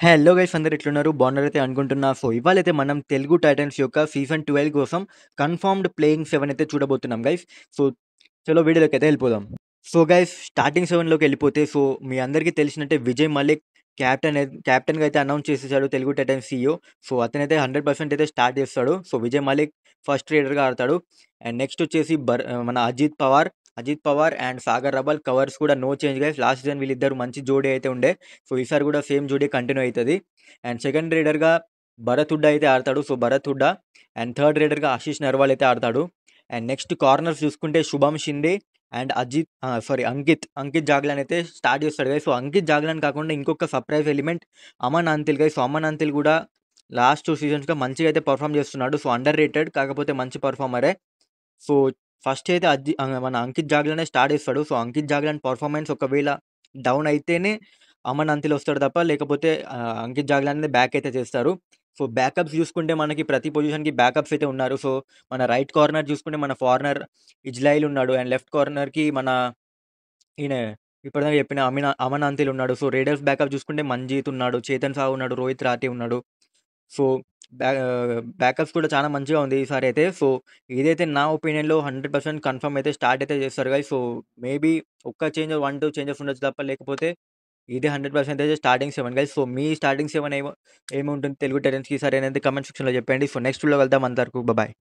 Hello guys అందరూ ఎట్లున్నారు? బాగున్నారైతే అనుకుంటున్నా. సో, ఇవాళైతే మనం తెలుగు టైటన్స్ యొక్క సీజన్ 12 కోసం కన్ఫర్మ్డ్ ప్లేయింగ్ 7 అయితే చూడబోతున్నాం గైస్. సో, చలో వీడియోలోకైతే వెళ్ళిపోదాం. సో, గైస్ స్టార్టింగ్ 7లోకి వెళ్ళిపోతే సో, మీ అందరికీ తెలిసినట్టే విజయ్ మలిక్ కెప్టెన్‌గా అయితే అనౌన్స్ చేసేసాడు తెలుగు టైటన్స్ సీఈఓ. సో, అతనైతే 100% అయితే స్టార్ట్ చేస్తాడు. సో, విజయ్ మలిక్ ఫస్ట్ రైడర్‌గా ఆడతాడు. అండ్ నెక్స్ట్ వచ్చేసి మన అజిత్ పవార్ అండ్ సాగర్ రబాల్ కవర్స్ కూడా no change guys. Last season వీళ్ళిద్దరు మంచి జోడీ అయితే ఉండే. సో, ఈసారి కూడా సేమ్ జోడీ కంటిన్యూ అయితది. అండ్ సెకండ్ రైడర్‌గా భరత్ హుడ్డా అయితే ఆడతాడు. So, Bharat Hooda and third రైడర్‌గా ఆశీష్ నర్వాల్ అయితే ఆడతాడు. అండ్ నెక్స్ట్ కార్నర్స్ చూసుకుంటే శుభమ్ షిండే అండ్ అంకిత్ జాగ్లాన్ అయితే స్టార్ట్ చేస్తాడు గైస్. సో, అంకిత్ జాగ్లాన్ కాకుండా ఇంకొక surprise element Aman Antil guys. So, Aman Antil కూడా లాస్ట్ 2 సీజన్స్‌గా మంచిగా అయితే పెర్ఫార్మ్ చేస్తున్నాడు. సో, అండర్ రేటెడ్ కాకపోతే మంచి పెర్ఫార్మరే. సో, ఫస్ట్ అయితే మన అంకిత్ జాగ్లానే స్టార్ట్ చేస్తాడు. సో, అంకిత్ జాగ్లాన్ పెర్ఫార్మన్స్ ఒకవేళ డౌన్ అయితేనే అమన్ అంతిల్ వస్తాడు తప్ప లేకపోతే అంకిత్ జాగ్లాన్‌ని బ్యాక్ అయితే చేస్తారు. సో, బ్యాకప్స్ చూసుకుంటే మనకి ప్రతి పొజిషన్‌కి బ్యాకప్స్ అయితే ఉన్నారు. సో, మన రైట్ కార్నర్ చూసుకుంటే మన ఫారినర్ ఇజ్రాయిల్ ఉన్నాడు. అండ్ లెఫ్ట్ కార్నర్‌కి మన ఈయన ఇప్పటిదాకా చెప్పిన అమన్ అంతిల్ ఉన్నాడు. సో, రైడర్స్ బ్యాకప్ చూసుకుంటే మంజీత్ ఉన్నాడు, చేతన్ సాహు ఉన్నాడు, రోహిత్ రాఠీ ఉన్నాడు. సో, బ్యాకప్స్ కూడా చాలా మంచిగా ఉంది ఈసారైతే. సో, ఇదైతే నా ఒపీనియన్‌లో 100% కన్ఫర్మ్ అయితే స్టార్ట్ అయితే చేస్తారు గైస్. సో, మేబీ ఒక్క చేంజ్ 1, 2 చేంజెస్ ఉండొచ్చు తప్ప లేకపోతే ఇది 100% అయితే స్టార్టింగ్ 7 గైస్. సో, మీ స్టార్టింగ్ 7 ఏముంటుంది తెలుగు టైటన్స్‌కి ఈసారి అనేది కామెంట్ సెక్షన్‌లో చెప్పండి. సో, నెక్స్ట్ వీడియోలో కలుద్దాం. అంతవరకు బాయ్.